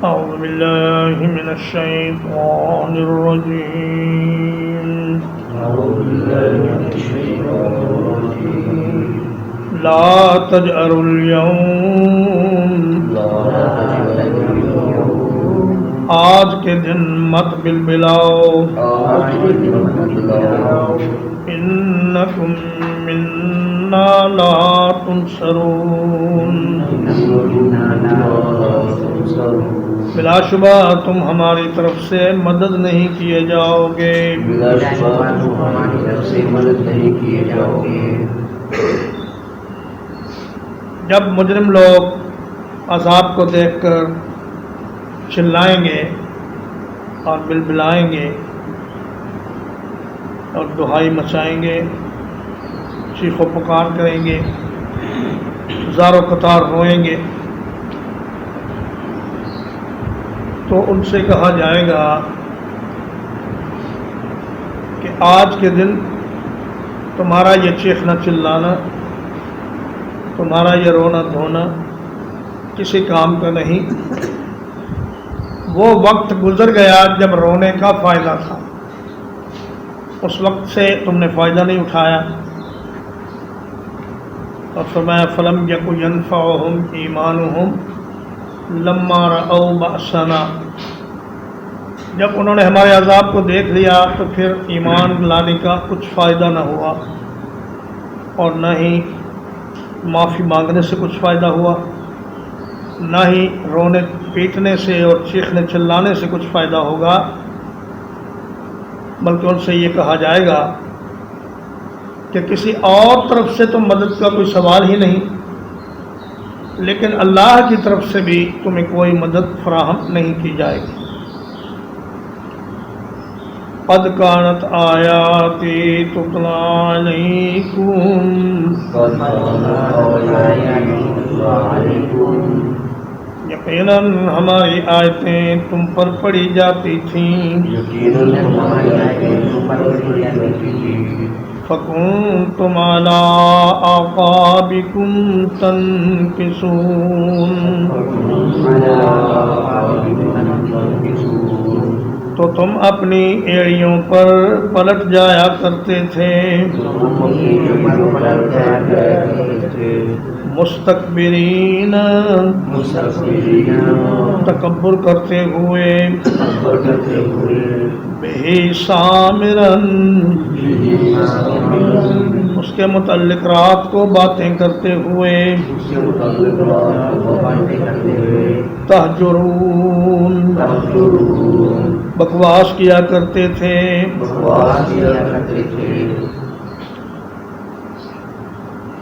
أعوذ بالله من الشيطان الرجيم لا تجأروا اليوم آج کے دن مت بلبلاؤ انکم منا لا تنصرون بلا شبہ تم ہماری طرف سے مدد نہیں کیے جاؤ گے جب مجرم لوگ عذاب کو دیکھ کر چلائیں گے اور بلبلائیں گے اور دہائی مچائیں گے، چیخ و پکار کریں گے، زار و قطار روئیں گے، تو ان سے کہا جائے گا کہ آج کے دن تمہارا یہ چیخنا چلانا، تمہارا یہ رونا دھونا کسی کام کا نہیں۔ وہ وقت گزر گیا جب رونے کا فائدہ تھا، اس وقت سے تم نے فائدہ نہیں اٹھایا۔ اور فرمایا فلم یک ینفعہم ایمانہم لما رأوا بأسنا، جب انہوں نے ہمارے عذاب کو دیکھ لیا تو پھر ایمان لانے کا کچھ فائدہ نہ ہوا، اور نہ ہی معافی مانگنے سے کچھ فائدہ ہوا، نہ ہی رونے پیٹنے سے اور چیخنے چلانے سے کچھ فائدہ ہوگا، بلکہ ان سے یہ کہا جائے گا کہ کسی اور طرف سے تو مدد کا کوئی سوال ہی نہیں، لیکن اللہ کی طرف سے بھی تمہیں کوئی مدد فراہم نہیں کی جائے گی۔ قد كانت آیاتی تتلی علیکم، یقیناً ہماری آیتیں تم پر پڑھی جاتی تھیں، فَكُنْتُمْ عَلَىٰ أَعْقَابِكُمْ تَنْكِصُونَ، تو تم اپنی ایڑیوں پر پلٹ جایا کرتے تھے، مستکبرین، تکبر کرتے ہوئے، بہی سامرن، اس کے متعلق رات کو باتیں کرتے ہوئے، تہجرون، بکواس کیا کرتے تھے۔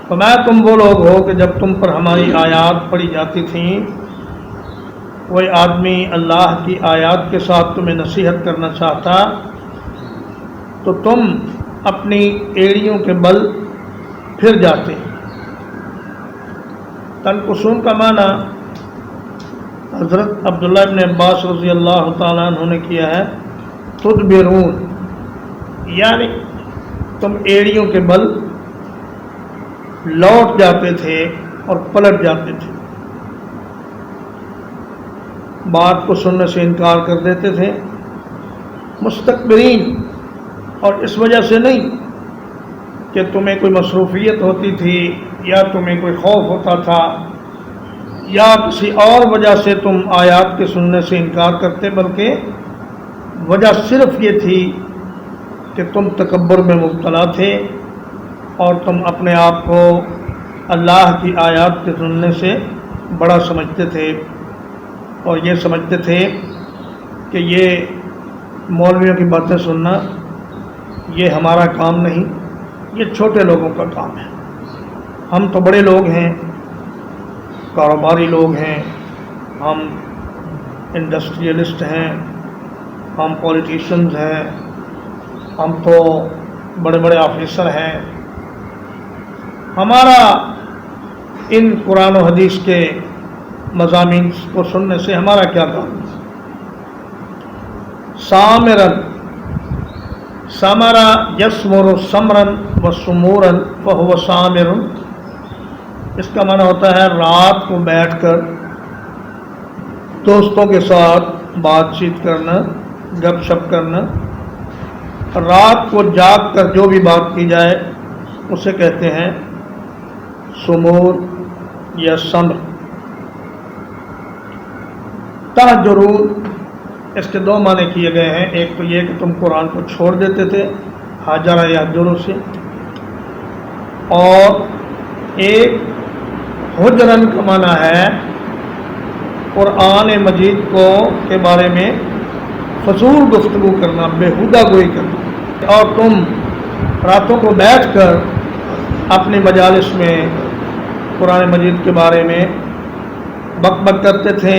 فرمایا تم وہ لوگ ہو کہ جب تم پر ہماری آیات پڑھی جاتی تھیں، کوئی آدمی اللہ کی آیات کے ساتھ تمہیں نصیحت کرنا چاہتا تو تم اپنی ایڑیوں کے بل پھر جاتے۔ تنقصون کا معنی حضرت عبداللہ ابن عباس رضی اللہ تعالیٰ عنہ نے کیا ہے تدبرون، یعنی تم ایڑیوں کے بل لوٹ جاتے تھے اور پلٹ جاتے تھے، بات کو سننے سے انکار کر دیتے تھے، مستکبرین، اور اس وجہ سے نہیں کہ تمہیں کوئی مصروفیت ہوتی تھی یا تمہیں کوئی خوف ہوتا تھا یا کسی اور وجہ سے تم آیات کے سننے سے انکار کرتے، بلکہ وجہ صرف یہ تھی کہ تم تکبر میں مبتلا تھے اور تم اپنے آپ کو اللہ کی آیات کے سننے سے بڑا سمجھتے تھے، اور یہ سمجھتے تھے کہ یہ مولویوں کی باتیں سننا یہ ہمارا کام نہیں، یہ چھوٹے لوگوں کا کام ہے، ہم تو بڑے لوگ ہیں، کاروباری لوگ ہیں، ہم انڈسٹریلسٹ ہیں، ہم پولیٹیشنز ہیں، ہم تو بڑے بڑے آفیسر ہیں، ہمارا ان قرآن و حدیث کے مضامین کو سننے سے ہمارا کیا کام ہے۔ سامرن، سمرا یسمر سمرن و سمورن فہو سامرن، اس کا معنی ہوتا ہے رات کو بیٹھ کر دوستوں کے ساتھ بات چیت کرنا، گپ شپ کرنا، رات کو جاگ کر جو بھی بات کی جائے اسے کہتے ہیں سمور یا سمر۔ تہجرون اس کے دو معنی کیے گئے ہیں، ایک تو یہ کہ تم قرآن کو چھوڑ دیتے تھے، ہاجرہ یہجروں سے، اور ایک ہجرن کا معنی ہے قرآن مجید کے بارے میں فضول گفتگو کرنا، بیہودہ گوئی کرنا، اور تم راتوں کو بیٹھ کر اپنی مجالس میں قرآن مجید کے بارے میں بک بک کرتے تھے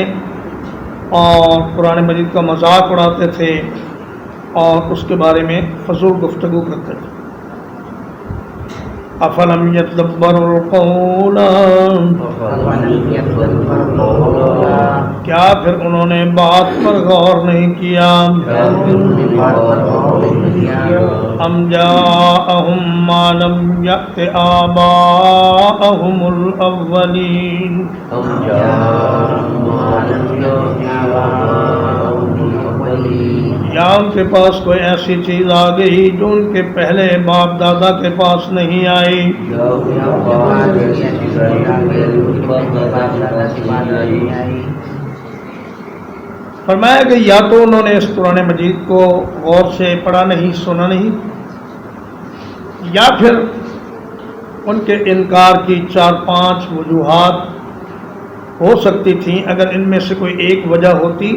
اور قرآن مجید کا مذاق اڑاتے تھے اور اس کے بارے میں فضول گفتگو کرتے تھے۔ افلم یتدبروا القول، کیا پھر انہوں نے بات پر غور نہیں کیا؟ ام جاءہم ما لم یأت آباءہم الاولین، یا ان کے پاس کوئی ایسی چیز آ گئی جو ان کے پہلے باپ دادا کے پاس نہیں آئی۔ فرمایا کہ یا تو انہوں نے اس قرآن مجید کو غور سے پڑھا نہیں، سنا نہیں، یا پھر ان کے انکار کی 4-5 وجوہات ہو سکتی تھیں۔ اگر ان میں سے کوئی ایک وجہ ہوتی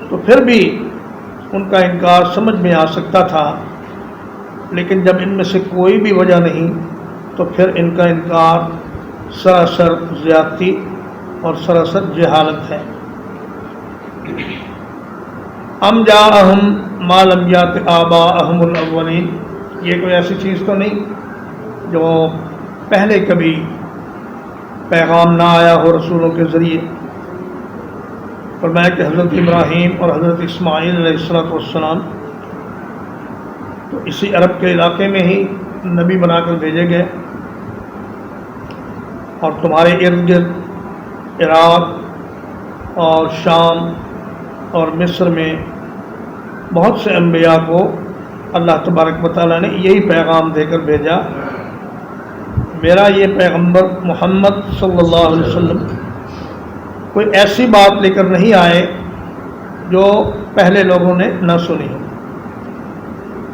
تو پھر بھی ان کا انکار سمجھ میں آ سکتا تھا، لیکن جب ان میں سے کوئی بھی وجہ نہیں تو پھر ان کا انکار سراسر زیادتی اور سراسر جہالت ہے۔ ام جاءہم ما لم یأت آباءہم الاولین، یہ کوئی ایسی چیز تو نہیں جو پہلے کبھی پیغام نہ آیا ہو رسولوں کے ذریعے۔ فرمایا کہ حضرت ابراہیم اور حضرت اسماعیل علیہ السلام تو اسی عرب کے علاقے میں ہی نبی بنا کر بھیجے گئے، اور تمہارے ارد گرد عراق اور شام اور مصر میں بہت سے انبیاء کو اللہ تبارک و تعالیٰ نے یہی پیغام دے کر بھیجا۔ میرا یہ پیغمبر محمد صلی اللہ علیہ وسلم کوئی ایسی بات لے کر نہیں آئے جو پہلے لوگوں نے نہ سنی ہو۔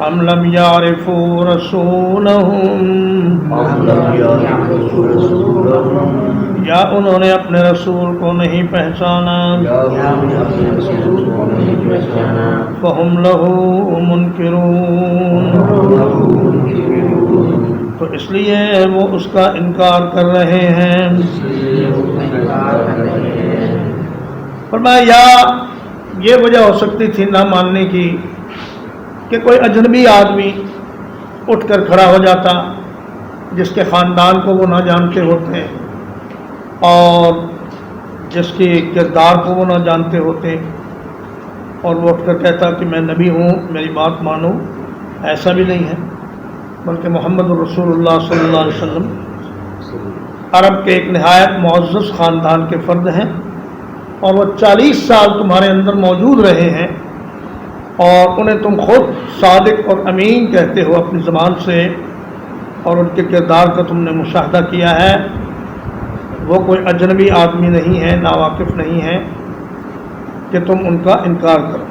ام لم یعرفوا رسولہم، یا انہوں نے اپنے رسول کو نہیں پہچانا، فہم لہ منکرون، تو اس لیے وہ اس کا انکار کر رہے ہیں۔ فرمایا یا یہ وجہ ہو سکتی تھی نہ ماننے کی کہ کوئی اجنبی آدمی اٹھ کر کھڑا ہو جاتا جس کے خاندان کو وہ نہ جانتے ہوتے اور جس کی کردار کو وہ نہ جانتے ہوتے، اور وہ اٹھ کر کہتا کہ میں نبی ہوں، میری بات مانو۔ ایسا بھی نہیں ہے، بلکہ محمد رسول اللہ صلی اللہ علیہ وسلم عرب کے ایک نہایت معزز خاندان کے فرد ہیں، اور وہ 40 سال تمہارے اندر موجود رہے ہیں، اور انہیں تم خود صادق اور امین کہتے ہو اپنی زبان سے، اور ان کے کردار کا تم نے مشاہدہ کیا ہے۔ وہ کوئی اجنبی آدمی نہیں ہے، ناواقف نہیں ہے کہ تم ان کا انکار کرو۔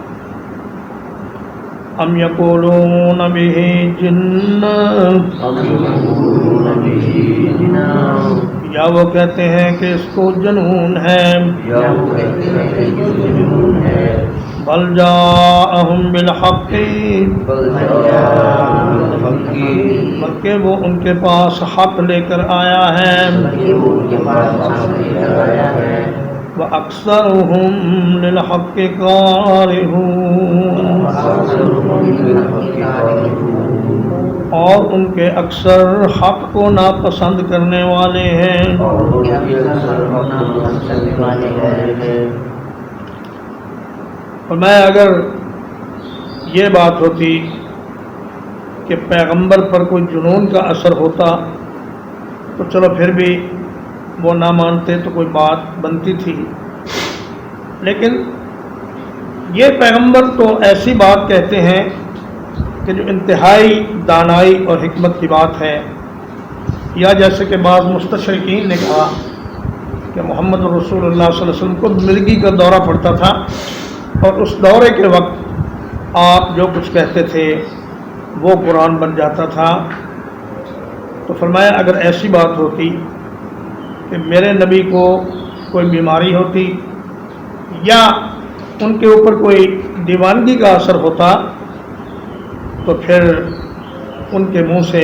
ام یقولون بہ جنہ، یا وہ کہتے ہیں کہ اس کو جنون ہے، بل جاءہم بالحق، بلکہ وہ ان کے پاس حق لے کر آیا ہے، وَأَكْثَرُهُمْ لِلْحَقِّ كَارِهُونَ، اور ان کے اکثر حق کو ناپسند کرنے والے ہیں۔ اور میں اگر یہ بات ہوتی کہ پیغمبر پر کوئی جنون کا اثر ہوتا تو چلو پھر بھی وہ نہ مانتے تو کوئی بات بنتی تھی، لیکن یہ پیغمبر تو ایسی بات کہتے ہیں کہ جو انتہائی دانائی اور حکمت کی بات ہے، یا جیسے کہ بعض مستشرقین نے کہا کہ محمد رسول اللہ صلی اللہ علیہ وسلم کو مرگی کا دورہ پڑتا تھا اور اس دورے کے وقت آپ جو کچھ کہتے تھے وہ قرآن بن جاتا تھا۔ تو فرمایا اگر ایسی بات ہوتی کہ میرے نبی کو کوئی بیماری ہوتی یا ان کے اوپر کوئی دیوانگی کا اثر ہوتا تو پھر ان کے منہ سے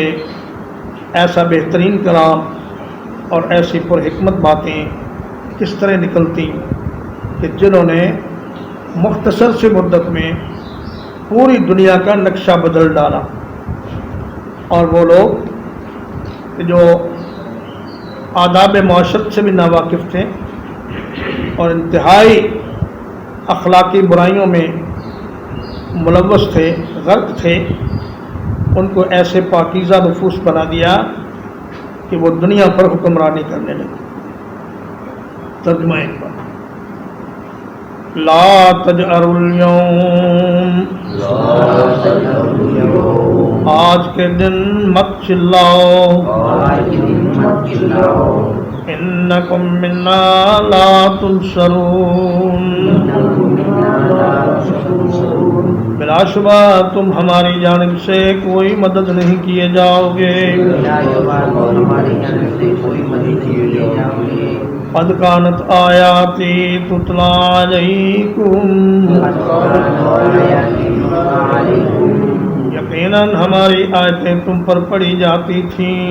ایسا بہترین کلام اور ایسی پرحکمت باتیں کس طرح نکلتی کہ جنہوں نے مختصر سے مدت میں پوری دنیا کا نقشہ بدل ڈالا، اور وہ لوگ کہ جو آداب معاشرت سے بھی ناواقف تھے اور انتہائی اخلاقی برائیوں میں ملوث تھے، غرق تھے، ان کو ایسے پاکیزہ نفوس بنا دیا کہ وہ دنیا پر حکمرانی کرنے لگے۔ ترجمہ ایک بار، لا تجأروا اليوم، آج کے دن مت چلاؤ، انکم منا لا تنصرون، بلا شبہ تم ہماری جانب سے کوئی مدد نہیں کیے جاؤ گے۔ قد کانت آیاتی تتلی علیکم، یقیناً ہماری آیتیں تم پر پڑھی جاتی تھیں۔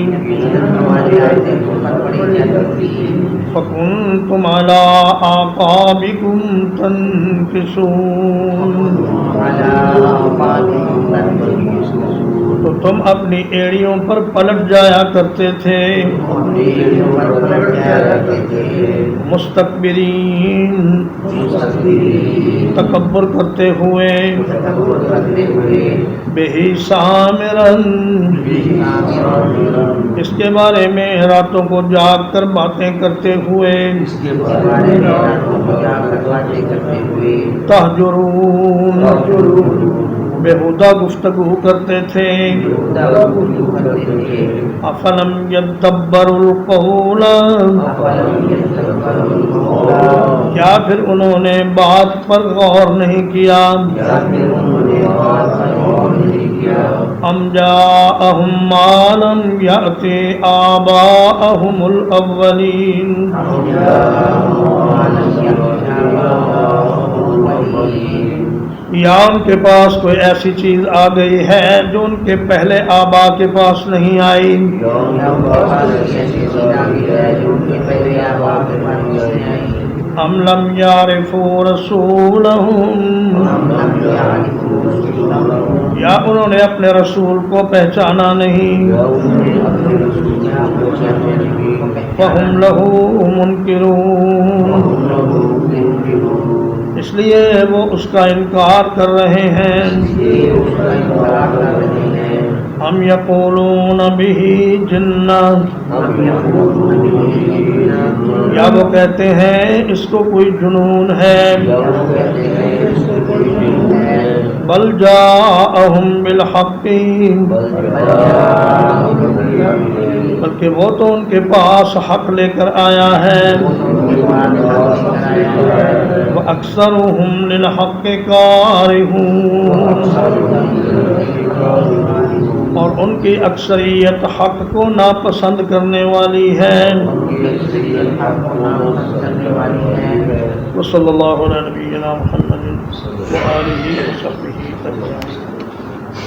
فکنتم علی اعقابکم تنکصون، تو تم اپنی ایڑیوں پر پلٹ جایا کرتے تھے۔ مستکبرین، تکبر کرتے ہوئے، بہی سامرن، اس کے بارے میں راتوں کو جاگ کر باتیں کرتے ہوئے، تہجرون، بےہودہ گفتگو کرتے تھے۔ افلم یدبروا القول، کیا پھر انہوں نے بات پر غور نہیں کیا؟ ام جاءہم ما لم یأت آباءہم الاولین، یا ان کے پاس کوئی ایسی چیز آ گئی ہے جو ان کے پہلے آبا کے پاس نہیں آئی۔ ام لم یعرفوا رسولہم، یا انہوں نے اپنے رسول کو پہچانا نہیں۔ فہم لہ منکرون، اس لیے وہ اس کا انکار کر رہے ہیں۔ ہم یقولون بہ جنہ، یا وہ کہتے ہیں اس کو کوئی جنون ہے۔ بل جاءہم بالحق، بلکہ وہ تو ان کے پاس حق لے کر آیا ہے۔ وَأَكْثَرُهُمْ لِلْحَقِّ كَارِهُونَ، اور ان کی اکثریت حق کو ناپسند کرنے والی ہے۔ وصلی اللہ علی نبینا محمد وآلہ وصحبہ اجمعین۔